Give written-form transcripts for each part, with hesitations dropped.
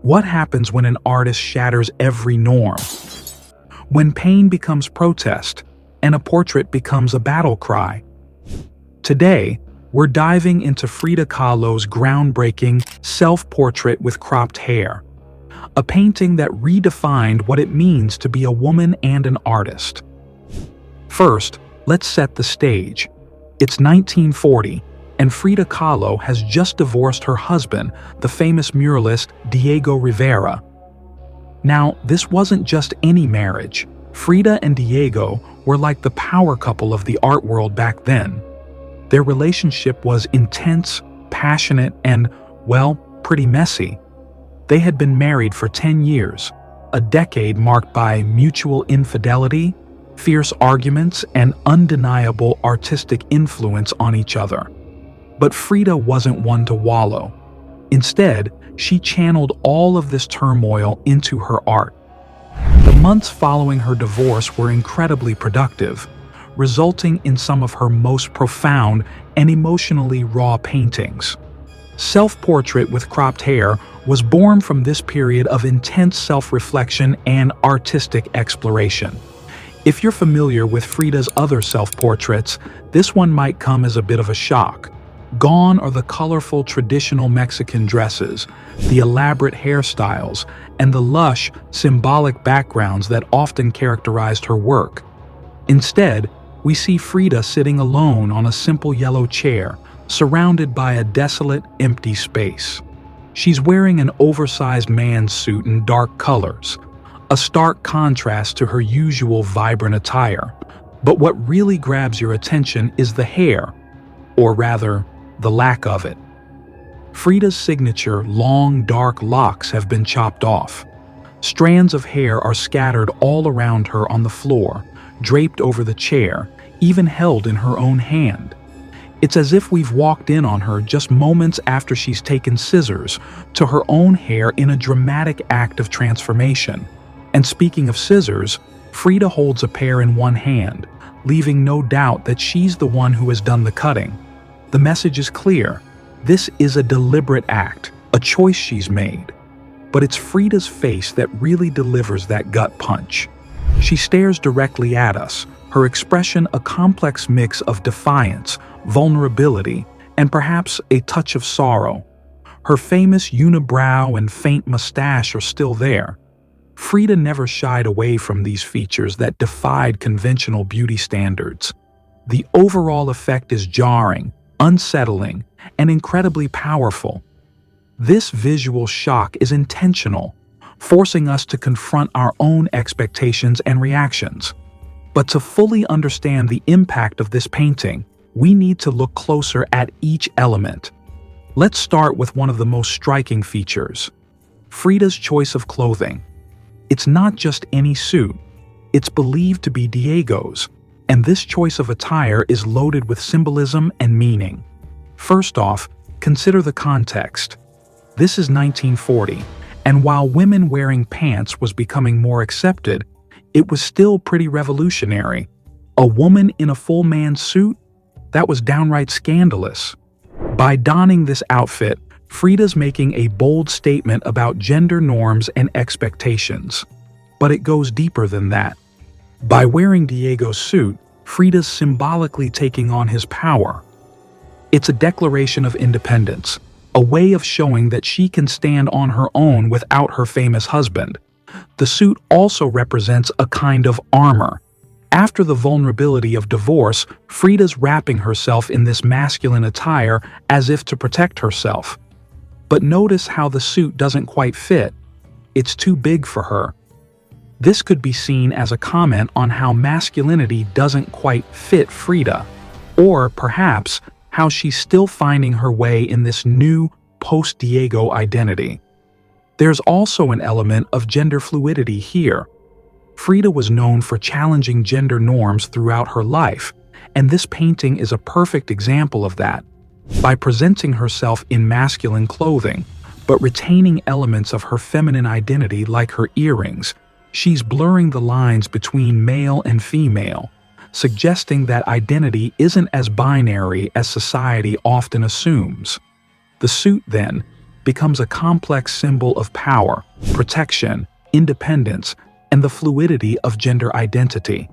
What happens when an artist shatters every norm? When pain becomes protest, and a portrait becomes a battle cry? Today, we're diving into Frida Kahlo's groundbreaking self-portrait with cropped hair, a painting that redefined what it means to be a woman and an artist. First, let's set the stage. It's 1940, and Frida Kahlo has just divorced her husband, the famous muralist Diego Rivera. Now, this wasn't just any marriage. Frida and Diego were like the power couple of the art world back then. Their relationship was intense, passionate, and, well, pretty messy. They had been married for 10 years, a decade marked by mutual infidelity, fierce arguments, and undeniable artistic influence on each other. But Frida wasn't one to wallow. Instead, she channeled all of this turmoil into her art. The months following her divorce were incredibly productive, resulting in some of her most profound and emotionally raw paintings. Self-Portrait with Cropped Hair was born from this period of intense self-reflection and artistic exploration. If you're familiar with Frida's other self-portraits, this one might come as a bit of a shock. Gone are the colorful traditional Mexican dresses, the elaborate hairstyles, and the lush, symbolic backgrounds that often characterized her work. Instead, we see Frida sitting alone on a simple yellow chair, surrounded by a desolate, empty space. She's wearing an oversized man's suit in dark colors, a stark contrast to her usual vibrant attire. But what really grabs your attention is the hair, or rather, the lack of it. Frida's signature long, dark locks have been chopped off. Strands of hair are scattered all around her on the floor, draped over the chair, even held in her own hand. It's as if we've walked in on her just moments after she's taken scissors to her own hair in a dramatic act of transformation. And speaking of scissors, Frida holds a pair in one hand, leaving no doubt that she's the one who has done the cutting. The message is clear. This is a deliberate act, a choice she's made. But it's Frida's face that really delivers that gut punch. She stares directly at us, her expression a complex mix of defiance, vulnerability, and perhaps a touch of sorrow. Her famous unibrow and faint mustache are still there. Frida never shied away from these features that defied conventional beauty standards. The overall effect is jarring, unsettling, and incredibly powerful. This visual shock is intentional, forcing us to confront our own expectations and reactions. But to fully understand the impact of this painting, we need to look closer at each element. Let's start with one of the most striking features: Frida's choice of clothing. It's not just any suit. It's believed to be Diego's, and this choice of attire is loaded with symbolism and meaning. First off, consider the context. This is 1940, and while women wearing pants was becoming more accepted, it was still pretty revolutionary. A woman in a full man suit? That was downright scandalous. By donning this outfit, Frida's making a bold statement about gender norms and expectations. But it goes deeper than that. By wearing Diego's suit, Frida's symbolically taking on his power. It's a declaration of independence, a way of showing that she can stand on her own without her famous husband. The suit also represents a kind of armor. After the vulnerability of divorce, Frida's wrapping herself in this masculine attire as if to protect herself. But notice how the suit doesn't quite fit. It's too big for her. This could be seen as a comment on how masculinity doesn't quite fit Frida, or perhaps how she's still finding her way in this new post-Diego identity. There's also an element of gender fluidity here. Frida was known for challenging gender norms throughout her life, and this painting is a perfect example of that. By presenting herself in masculine clothing, but retaining elements of her feminine identity like her earrings, she's blurring the lines between male and female, suggesting that identity isn't as binary as society often assumes. The suit, then, becomes a complex symbol of power, protection, independence, and the fluidity of gender identity.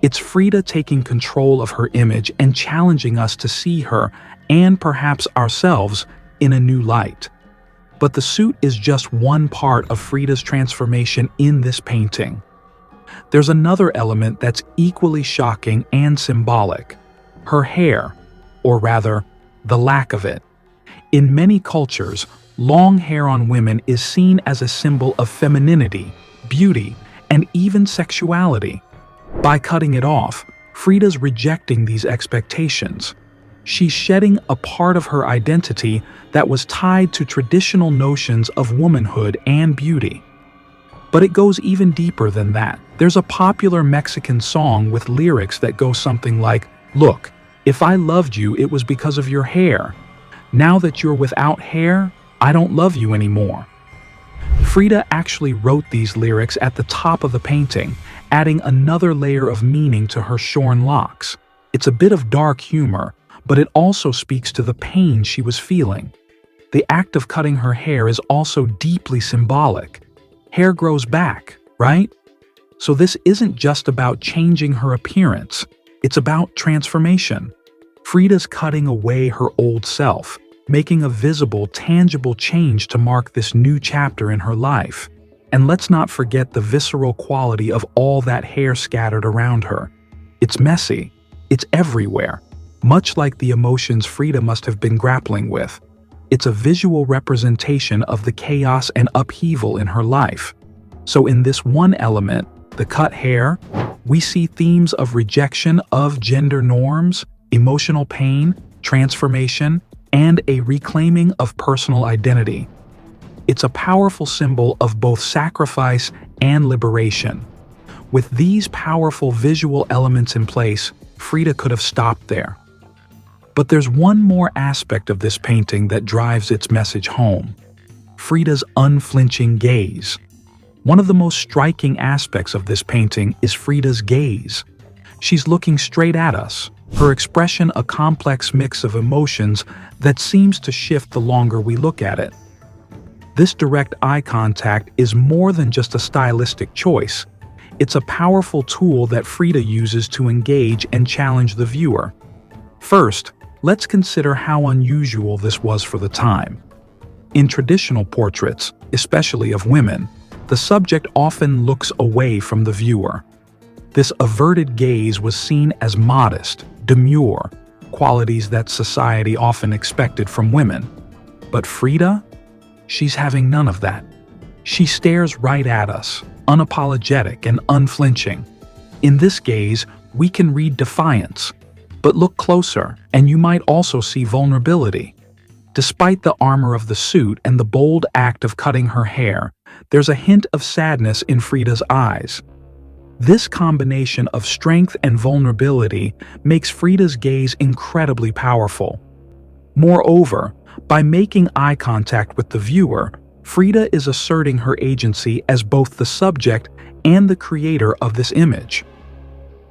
It's Frida taking control of her image and challenging us to see her, and perhaps ourselves, in a new light. But the suit is just one part of Frida's transformation in this painting. There's another element that's equally shocking and symbolic: her hair, or rather, the lack of it. In many cultures, long hair on women is seen as a symbol of femininity, beauty, and even sexuality. By cutting it off, Frida's rejecting these expectations. She's shedding a part of her identity that was tied to traditional notions of womanhood and beauty. But it goes even deeper than that. There's a popular Mexican song with lyrics that go something like, "Look, if I loved you, it was because of your hair. Now that you're without hair, I don't love you anymore." Frida actually wrote these lyrics at the top of the painting, adding another layer of meaning to her shorn locks. It's a bit of dark humor, but it also speaks to the pain she was feeling. The act of cutting her hair is also deeply symbolic. Hair grows back, right? So this isn't just about changing her appearance, it's about transformation. Frida's cutting away her old self, making a visible, tangible change to mark this new chapter in her life. And let's not forget the visceral quality of all that hair scattered around her. It's messy, it's everywhere, much like the emotions Frida must have been grappling with. It's a visual representation of the chaos and upheaval in her life. So in this one element, the cut hair, we see themes of rejection of gender norms, emotional pain, transformation, and a reclaiming of personal identity. It's a powerful symbol of both sacrifice and liberation. With these powerful visual elements in place, Frida could have stopped there. But there's one more aspect of this painting that drives its message home: Frida's unflinching gaze. One of the most striking aspects of this painting is Frida's gaze. She's looking straight at us, her expression a complex mix of emotions that seems to shift the longer we look at it. This direct eye contact is more than just a stylistic choice. It's a powerful tool that Frida uses to engage and challenge the viewer. First, let's consider how unusual this was for the time. In traditional portraits, especially of women, the subject often looks away from the viewer. This averted gaze was seen as modest, demure, qualities that society often expected from women. But Frida? She's having none of that. She stares right at us, unapologetic and unflinching. In this gaze, we can read defiance. But look closer, and you might also see vulnerability. Despite the armor of the suit and the bold act of cutting her hair, there's a hint of sadness in Frida's eyes. This combination of strength and vulnerability makes Frida's gaze incredibly powerful. Moreover, by making eye contact with the viewer, Frida is asserting her agency as both the subject and the creator of this image.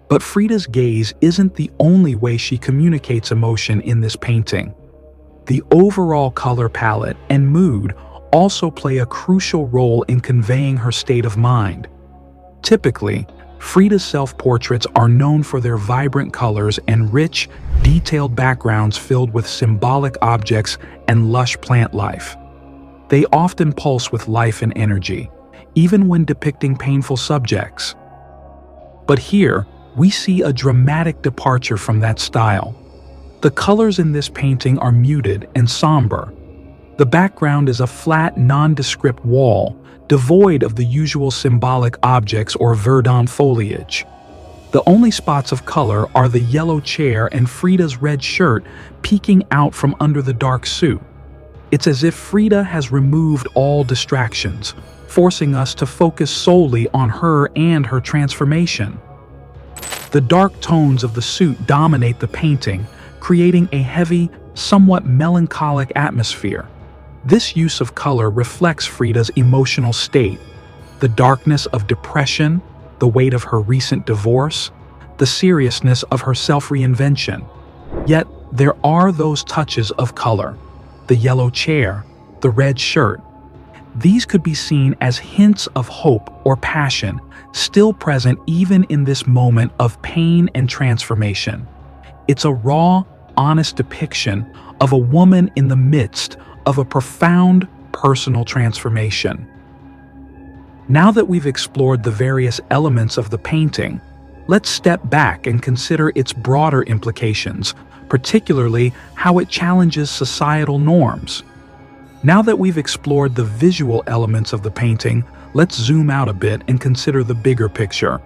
But Frida's gaze isn't the only way she communicates emotion in this painting. The overall color palette and mood also play a crucial role in conveying her state of mind. Typically, Frida's self-portraits are known for their vibrant colors and rich, detailed backgrounds filled with symbolic objects and lush plant life. They often pulse with life and energy, even when depicting painful subjects. But here, we see a dramatic departure from that style. The colors in this painting are muted and somber. The background is a flat, nondescript wall, devoid of the usual symbolic objects or verdant foliage. The only spots of color are the yellow chair and Frida's red shirt peeking out from under the dark suit. It's as if Frida has removed all distractions, forcing us to focus solely on her and her transformation. The dark tones of the suit dominate the painting, creating a heavy, somewhat melancholic atmosphere. This use of color reflects Frida's emotional state: the darkness of depression, the weight of her recent divorce, the seriousness of her self-reinvention. Yet, there are those touches of color: the yellow chair, the red shirt. These could be seen as hints of hope or passion, still present even in this moment of pain and transformation. It's a raw, honest depiction of a woman in the midst of a profound personal transformation. Now that we've explored the various elements of the painting, let's step back and consider its broader implications, particularly how it challenges societal norms. Now that we've explored the visual elements of the painting, let's zoom out a bit and consider the bigger picture.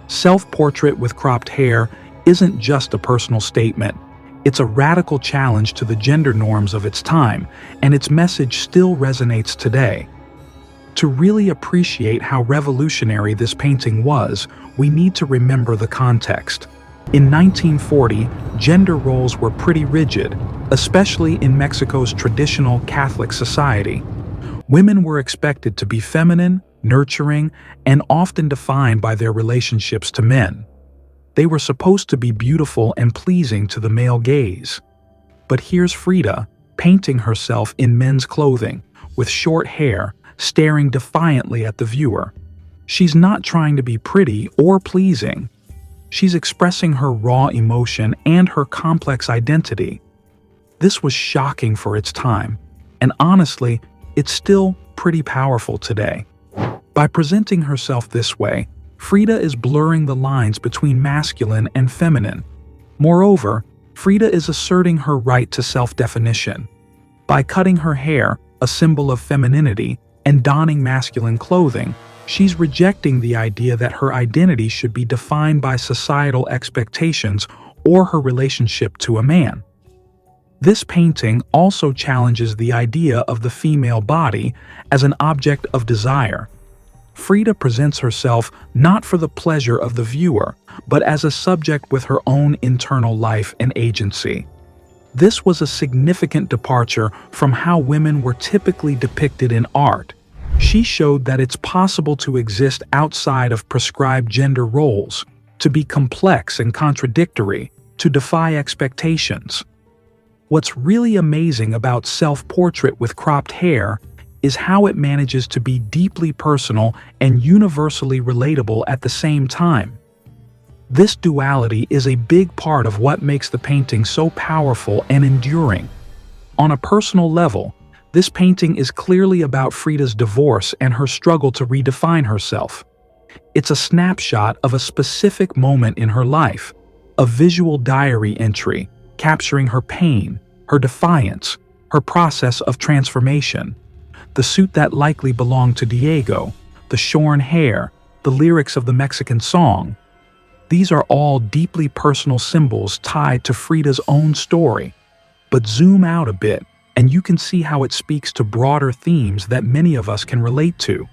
Self-portrait with cropped hair isn't just a personal statement. It's a radical challenge to the gender norms of its time, and its message still resonates today. To really appreciate how revolutionary this painting was, we need to remember the context. In 1940, gender roles were pretty rigid, especially in Mexico's traditional Catholic society. Women were expected to be feminine, nurturing, and often defined by their relationships to men. They were supposed to be beautiful and pleasing to the male gaze. But here's Frida, painting herself in men's clothing, with short hair, staring defiantly at the viewer. She's not trying to be pretty or pleasing. She's expressing her raw emotion and her complex identity. This was shocking for its time, and honestly, it's still pretty powerful today. By presenting herself this way, Frida is blurring the lines between masculine and feminine. Moreover, Frida is asserting her right to self-definition. By cutting her hair, a symbol of femininity, and donning masculine clothing, she's rejecting the idea that her identity should be defined by societal expectations or her relationship to a man. This painting also challenges the idea of the female body as an object of desire. Frida presents herself not for the pleasure of the viewer, but as a subject with her own internal life and agency. This was a significant departure from how women were typically depicted in art. She showed that it's possible to exist outside of prescribed gender roles, to be complex and contradictory, to defy expectations. What's really amazing about self-portrait with cropped hair is how it manages to be deeply personal and universally relatable at the same time. This duality is a big part of what makes the painting so powerful and enduring. On a personal level, this painting is clearly about Frida's divorce and her struggle to redefine herself. It's a snapshot of a specific moment in her life, a visual diary entry capturing her pain, her defiance, her process of transformation. The suit that likely belonged to Diego, the shorn hair, the lyrics of the Mexican song. These are all deeply personal symbols tied to Frida's own story. But zoom out a bit, and you can see how it speaks to broader themes that many of us can relate to.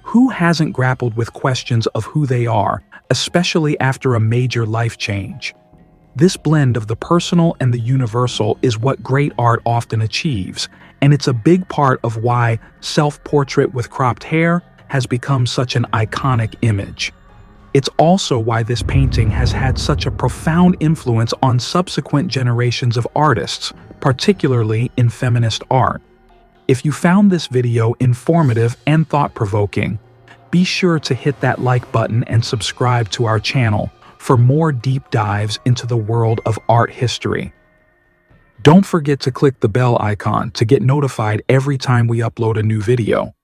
Who hasn't grappled with questions of who they are, especially after a major life change? This blend of the personal and the universal is what great art often achieves, and it's a big part of why self-portrait with cropped hair has become such an iconic image. It's also why this painting has had such a profound influence on subsequent generations of artists, particularly in feminist art. If you found this video informative and thought-provoking, be sure to hit that like button and subscribe to our channel for more deep dives into the world of art history. Don't forget to click the bell icon to get notified every time we upload a new video.